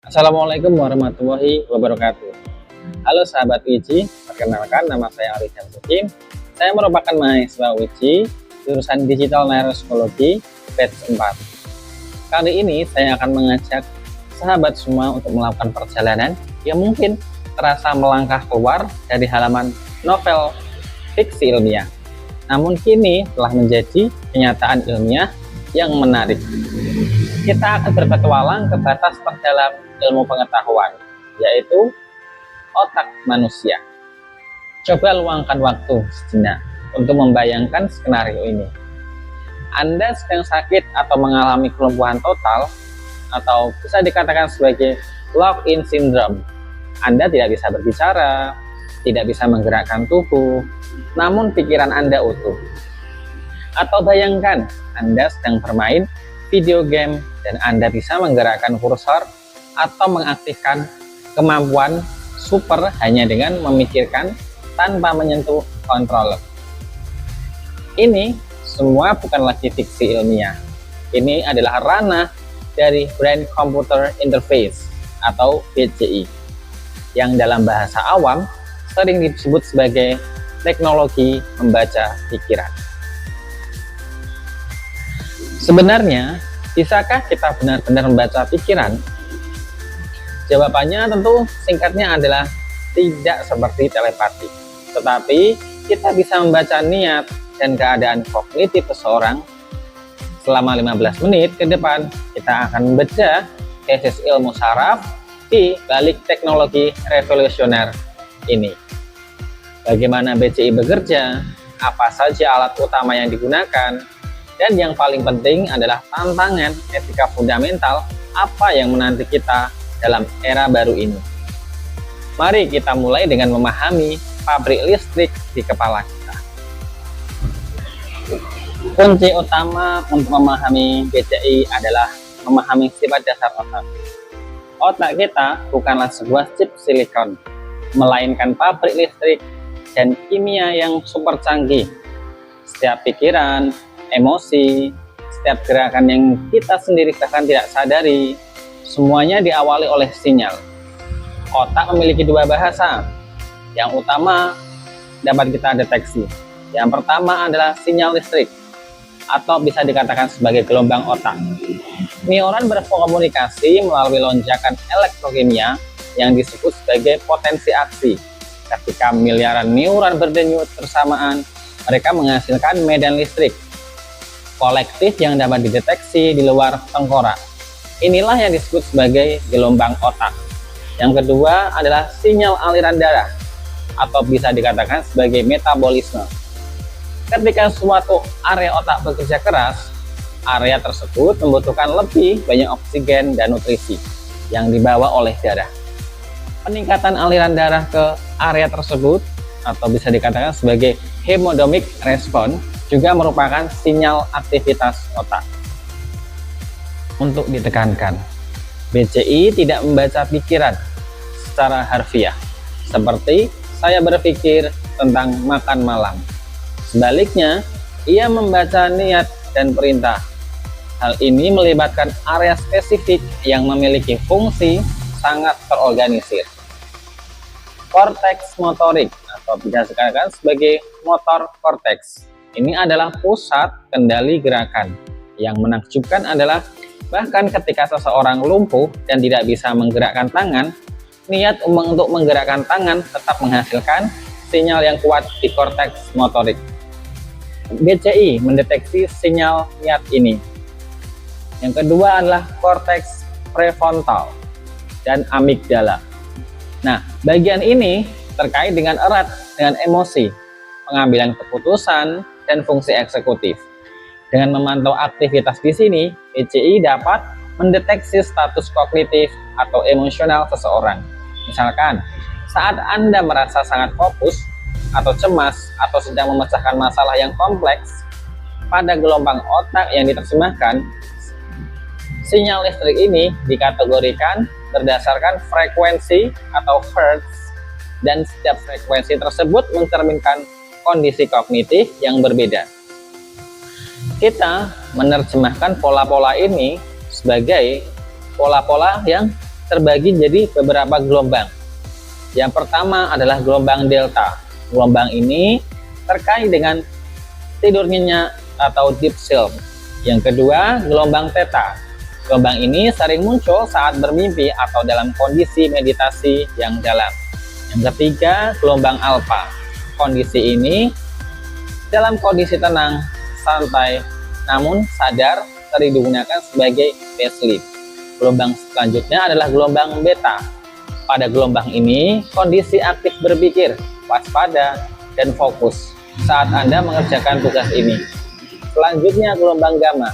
Assalamualaikum warahmatullahi wabarakatuh. Halo sahabat Wiji, perkenalkan nama saya Arif Syamsuddin. Saya merupakan mahasiswa Wiji jurusan Digital Neuropsikologi batch 4. Kali ini saya akan mengajak sahabat semua untuk melakukan perjalanan yang mungkin terasa melangkah keluar dari halaman novel fiksi ilmiah. Namun kini telah menjadi kenyataan ilmiah yang menarik. Kita akan berpetualang ke batas terdalam ilmu pengetahuan, yaitu otak manusia. Coba luangkan waktu sejenak untuk membayangkan skenario ini. Anda sedang sakit atau mengalami kelumpuhan total, atau bisa dikatakan sebagai lock-in syndrome. Anda tidak bisa berbicara, tidak bisa menggerakkan tubuh, namun pikiran Anda utuh. Atau bayangkan Anda sedang bermain video game dan Anda bisa menggerakkan kursor atau mengaktifkan kemampuan super hanya dengan memikirkan tanpa menyentuh controller. Ini semua bukan lagi fiksi ilmiah. Ini adalah ranah dari Brain Computer Interface atau BCI, yang dalam bahasa awam sering disebut sebagai teknologi membaca pikiran. Sebenarnya, bisakah kita benar-benar membaca pikiran? Jawabannya tentu singkatnya adalah tidak seperti telepati. Tetapi kita bisa membaca niat dan keadaan kognitif seseorang. Selama 15 menit ke depan, kita akan membaca tesis ilmu saraf di balik teknologi revolusioner ini. Bagaimana BCI bekerja, apa saja alat utama yang digunakan, dan yang paling penting adalah tantangan etika fundamental apa yang menanti kita dalam era baru ini. Mari kita mulai dengan memahami pabrik listrik di kepala kita. Kunci utama untuk memahami BCI adalah memahami sifat dasar otak. Otak kita bukanlah sebuah chip silikon, melainkan pabrik listrik dan kimia yang super canggih. Setiap pikiran, emosi, setiap gerakan yang kita sendiri bahkan tidak sadari, semuanya diawali oleh sinyal. Otak memiliki dua bahasa. Yang utama dapat kita deteksi. Yang pertama adalah sinyal listrik, atau bisa dikatakan sebagai gelombang otak. Neuron berkomunikasi melalui lonjakan elektrokimia yang disebut sebagai potensi aksi. Ketika miliaran neuron berdenyut bersamaan, mereka menghasilkan medan listrik kolektif yang dapat dideteksi di luar tengkorak. Inilah yang disebut sebagai gelombang otak. Yang kedua adalah sinyal aliran darah, atau bisa dikatakan sebagai metabolisme. Ketika suatu area otak bekerja keras, area tersebut membutuhkan lebih banyak oksigen dan nutrisi yang dibawa oleh darah. Peningkatan aliran darah ke area tersebut, atau bisa dikatakan sebagai hemodynamic response, juga merupakan sinyal aktivitas otak. Untuk ditekankan, BCI tidak membaca pikiran secara harfiah, seperti saya berpikir tentang makan malam. Sebaliknya, ia membaca niat dan perintah. Hal ini melibatkan area spesifik yang memiliki fungsi sangat terorganisir. Korteks motorik, atau bisa dikatakan sebagai motor korteks. Ini adalah pusat kendali gerakan. Yang menakjubkan adalah bahkan ketika seseorang lumpuh dan tidak bisa menggerakkan tangan, niat untuk menggerakkan tangan tetap menghasilkan sinyal yang kuat di korteks motorik. BCI mendeteksi sinyal niat ini. Yang kedua adalah korteks prefrontal dan amigdala. Nah, bagian ini terkait dengan erat dengan emosi, pengambilan keputusan, dan fungsi eksekutif. Dengan memantau aktivitas di sini, BCI dapat mendeteksi status kognitif atau emosional seseorang. Misalkan, saat Anda merasa sangat fokus atau cemas atau sedang memecahkan masalah yang kompleks, pada gelombang otak yang diterjemahkan, sinyal listrik ini dikategorikan berdasarkan frekuensi atau hertz, dan setiap frekuensi tersebut mencerminkan kondisi kognitif yang berbeda. Kita menerjemahkan pola-pola ini sebagai pola-pola yang terbagi jadi beberapa gelombang. Yang pertama adalah gelombang delta. Gelombang ini terkait dengan tidur nyenyak atau deep sleep. Yang kedua, gelombang theta. Gelombang ini sering muncul saat bermimpi atau dalam kondisi meditasi yang dalam. Yang ketiga, gelombang alpha. Kondisi ini dalam kondisi tenang, santai, namun sadar, sering digunakan sebagai phase sleep. Gelombang selanjutnya adalah gelombang beta. Pada gelombang ini, kondisi aktif berpikir, waspada, dan fokus saat Anda mengerjakan tugas ini. Selanjutnya gelombang gamma,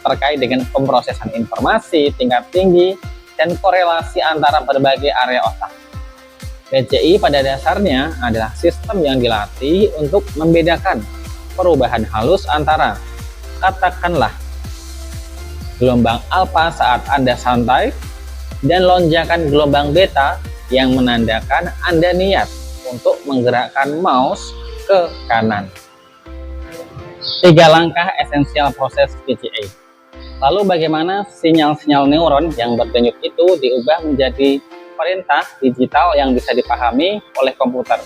terkait dengan pemrosesan informasi tingkat tinggi dan korelasi antara berbagai area otak. BCI pada dasarnya adalah sistem yang dilatih untuk membedakan perubahan halus antara, katakanlah, gelombang alfa saat Anda santai, dan lonjakan gelombang beta yang menandakan Anda niat untuk menggerakkan mouse ke kanan. 3 langkah esensial proses BCA. Lalu bagaimana sinyal-sinyal neuron yang berdenyut itu diubah menjadi perintah digital yang bisa dipahami oleh komputer.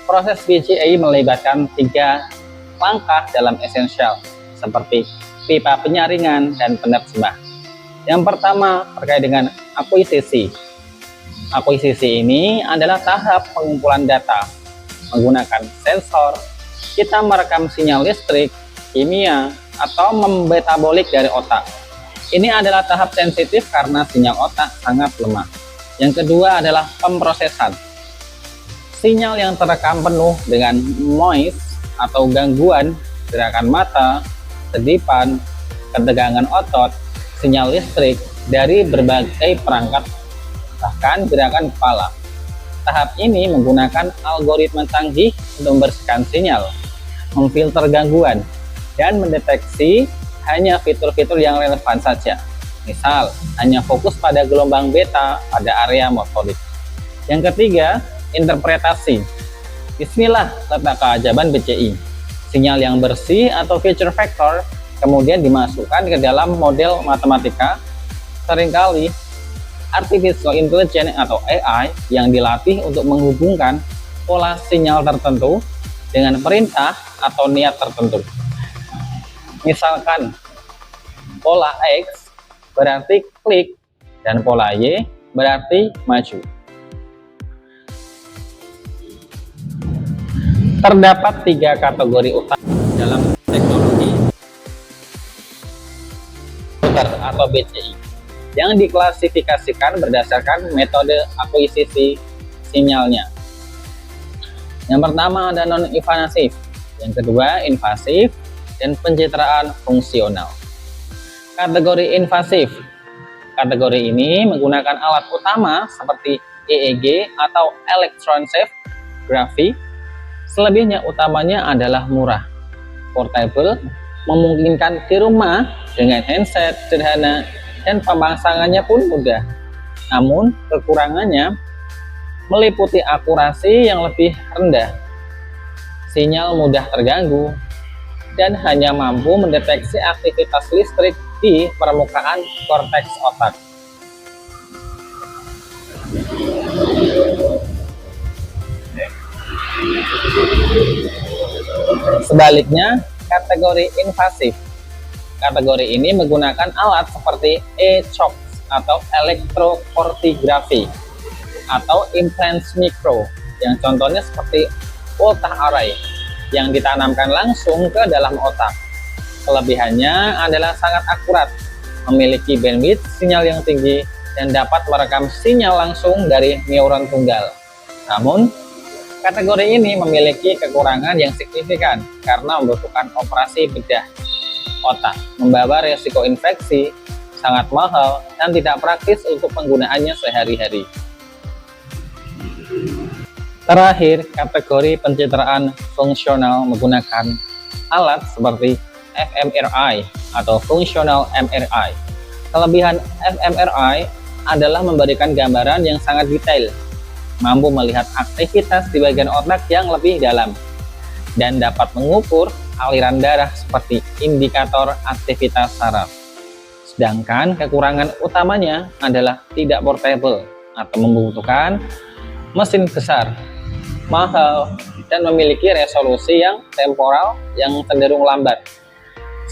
Proses BCA melibatkan 3 langkah dalam esensial, seperti pipa penyaringan dan penerjemah. Yang pertama terkait dengan akuisisi. Akuisisi ini adalah tahap pengumpulan data. Menggunakan sensor, kita merekam sinyal listrik, kimia, atau metabolik dari otak. Ini adalah tahap sensitif karena sinyal otak sangat lemah. Yang kedua adalah pemrosesan. Sinyal yang terekam penuh dengan noise atau gangguan, gerakan mata, sedipan, ketegangan otot, sinyal listrik dari berbagai perangkat, bahkan gerakan kepala. Tahap ini menggunakan algoritma canggih untuk membersihkan sinyal, memfilter gangguan, dan mendeteksi hanya fitur-fitur yang relevan saja. Misal, hanya fokus pada gelombang beta pada area motorik. Yang ketiga, interpretasi. Bismillah letak keajaban BCI. Sinyal yang bersih atau feature vector kemudian dimasukkan ke dalam model matematika. Seringkali artificial intelligence atau AI yang dilatih untuk menghubungkan pola sinyal tertentu dengan perintah atau niat tertentu. Misalkan pola X berarti klik dan pola Y berarti maju. Terdapat 3 kategori utama dalam teknologi komputer atau BCI yang diklasifikasikan berdasarkan metode akuisisi sinyalnya. Yang pertama ada non-invasif, yang kedua invasif, dan pencitraan fungsional. Kategori invasif. Kategori ini menggunakan alat utama seperti EEG atau electroencephalography. Selebihnya utamanya adalah murah, portable, memungkinkan di rumah dengan handset sederhana, dan pemasangannya pun mudah. Namun kekurangannya meliputi akurasi yang lebih rendah, sinyal mudah terganggu, dan hanya mampu mendeteksi aktivitas listrik di permukaan korteks otak. Sebaliknya, kategori invasif. Kategori ini menggunakan alat seperti e-chops atau elektrokortigrafi atau implants mikro, yang contohnya seperti ultra array yang ditanamkan langsung ke dalam otak. Kelebihannya adalah sangat akurat, memiliki bandwidth sinyal yang tinggi, dan dapat merekam sinyal langsung dari neuron tunggal. Namun, kategori ini memiliki kekurangan yang signifikan karena membutuhkan operasi bedah otak, membawa resiko infeksi, sangat mahal, dan tidak praktis untuk penggunaannya sehari-hari. Terakhir, kategori pencitraan fungsional menggunakan alat seperti fMRI atau Functional MRI. Kelebihan fMRI adalah memberikan gambaran yang sangat detail, mampu melihat aktivitas di bagian otak yang lebih dalam, dan dapat mengukur aliran darah seperti indikator aktivitas saraf. Sedangkan kekurangan utamanya adalah tidak portable atau membutuhkan mesin besar, mahal, dan memiliki resolusi yang temporal yang cenderung lambat,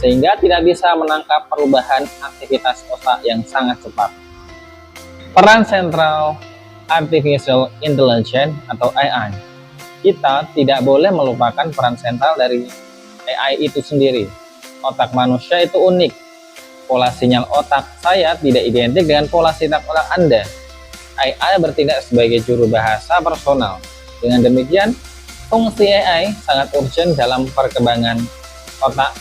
sehingga tidak bisa menangkap perubahan aktivitas otak yang sangat cepat. Peran sentral Artificial Intelligence atau AI. Kita tidak boleh melupakan peran sentral dari AI itu sendiri. Otak manusia itu unik. Pola sinyal otak saya tidak identik dengan pola sinyal otak Anda. AI bertindak sebagai juru bahasa personal. Dengan demikian, fungsi AI sangat urgent dalam perkembangan otak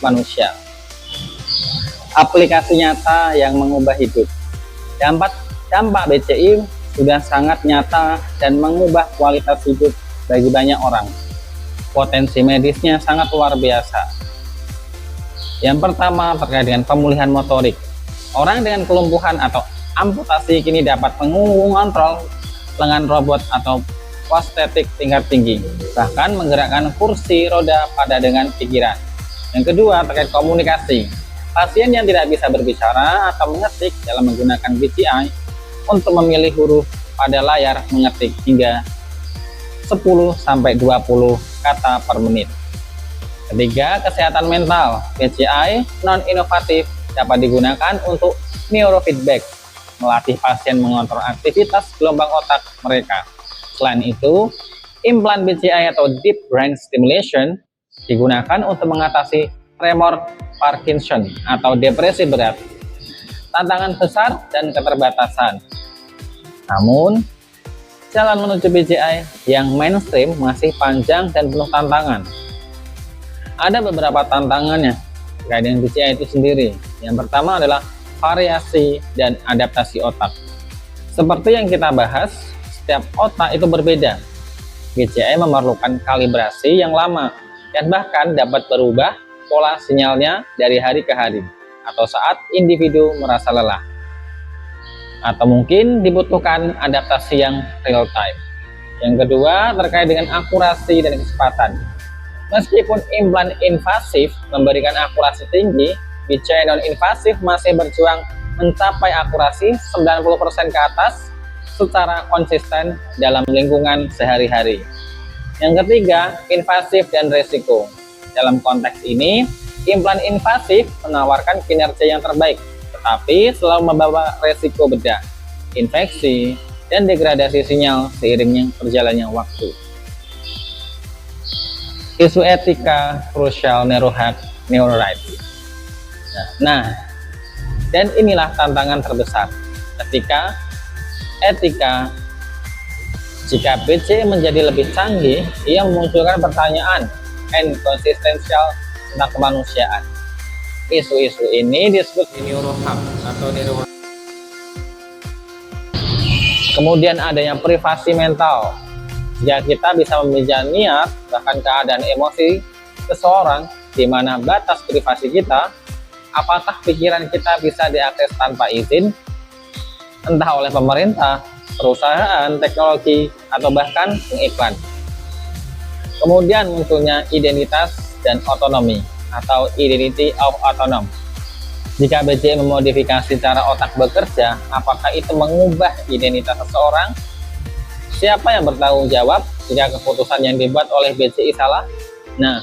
manusia. Aplikasi nyata yang mengubah hidup. Dampak BCI sudah sangat nyata dan mengubah kualitas hidup bagi banyak orang. Potensi medisnya sangat luar biasa. Yang pertama terkait dengan pemulihan motorik. Orang dengan kelumpuhan atau amputasi kini dapat mengontrol lengan robot atau prostetik tingkat tinggi, bahkan menggerakkan kursi roda pada dengan pikiran. Yang kedua terkait komunikasi. Pasien yang tidak bisa berbicara atau mengetik dalam menggunakan BCI untuk memilih huruf pada layar mengetik hingga 10-20 kata per menit. Ketiga, kesehatan mental. BCI non-inovatif dapat digunakan untuk neurofeedback, melatih pasien mengontrol aktivitas gelombang otak mereka. Selain itu, implan BCI atau Deep Brain Stimulation digunakan untuk mengatasi tremor Parkinson atau depresi berat. Tantangan besar dan keterbatasan. Namun, jalan menuju BCI yang mainstream masih panjang dan penuh tantangan. Ada beberapa tantangannya terkait dengan BCI itu sendiri. Yang pertama adalah variasi dan adaptasi otak. Seperti yang kita bahas, setiap otak itu berbeda. BCI memerlukan kalibrasi yang lama dan bahkan dapat berubah pola sinyalnya dari hari ke hari atau saat individu merasa lelah. Atau mungkin dibutuhkan adaptasi yang real time. Yang kedua terkait dengan akurasi dan kecepatan. Meskipun implan invasif memberikan akurasi tinggi, BCI non-invasif masih berjuang mencapai akurasi 90% ke atas secara konsisten dalam lingkungan sehari-hari. Yang ketiga, invasif dan resiko. Dalam konteks ini, implan invasif menawarkan kinerja yang terbaik, tetapi selalu membawa resiko bedah, infeksi, dan degradasi sinyal seiringnya berjalannya waktu. Isu etika krusial neurorights. Nah, dan inilah tantangan terbesar ketika etika. Jika BCI menjadi lebih canggih, ia memunculkan pertanyaan inkonsistensial tentang kemanusiaan. Isu-isu ini disebut neuroham atau neuro. Kemudian adanya privasi mental. Jika kita bisa membaca niat, bahkan keadaan emosi seseorang, di mana batas privasi kita, apakah pikiran kita bisa diakses tanpa izin, entah oleh pemerintah, perusahaan, teknologi, atau bahkan pengiklan. Kemudian munculnya identitas dan otonomi, atau identity of autonom. Jika BCI memodifikasi cara otak bekerja, apakah itu mengubah identitas seseorang? Siapa yang bertanggung jawab jika keputusan yang dibuat oleh BCI salah? Nah,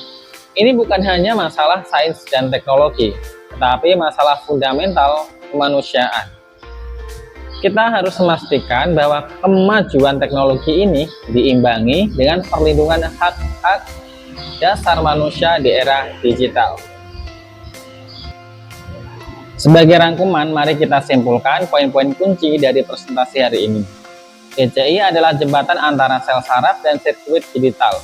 ini bukan hanya masalah sains dan teknologi, tetapi masalah fundamental kemanusiaan. Kita harus memastikan bahwa kemajuan teknologi ini diimbangi dengan perlindungan hak-hak dasar manusia di era digital. Sebagai rangkuman, mari kita simpulkan poin-poin kunci dari presentasi hari ini. BCI adalah jembatan antara sel saraf dan sirkuit digital.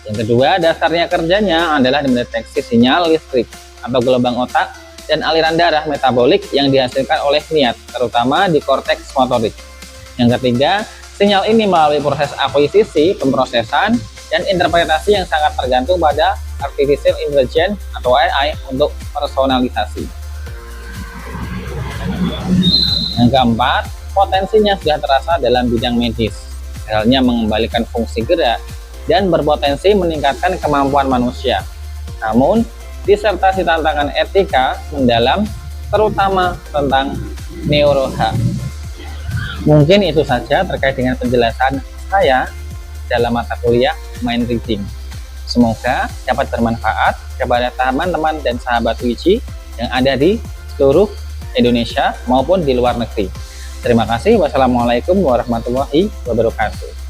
Yang kedua, dasarnya kerjanya adalah mendeteksi sinyal listrik atau gelombang otak dan aliran darah metabolik yang dihasilkan oleh niat, terutama di korteks motorik. Yang ketiga, sinyal ini melalui proses akuisisi, pemrosesan, dan interpretasi yang sangat tergantung pada Artificial Intelligence atau AI untuk personalisasi. Yang keempat, potensinya sudah terasa dalam bidang medis, halnya mengembalikan fungsi gerak dan berpotensi meningkatkan kemampuan manusia. Namun, disertasi tantangan etika mendalam terutama tentang neuroha. Mungkin itu saja terkait dengan penjelasan saya dalam mata kuliah Mind Reading. Semoga dapat bermanfaat kepada teman-teman dan sahabat Wiji yang ada di seluruh Indonesia maupun di luar negeri. Terima kasih. Wassalamualaikum warahmatullahi wabarakatuh.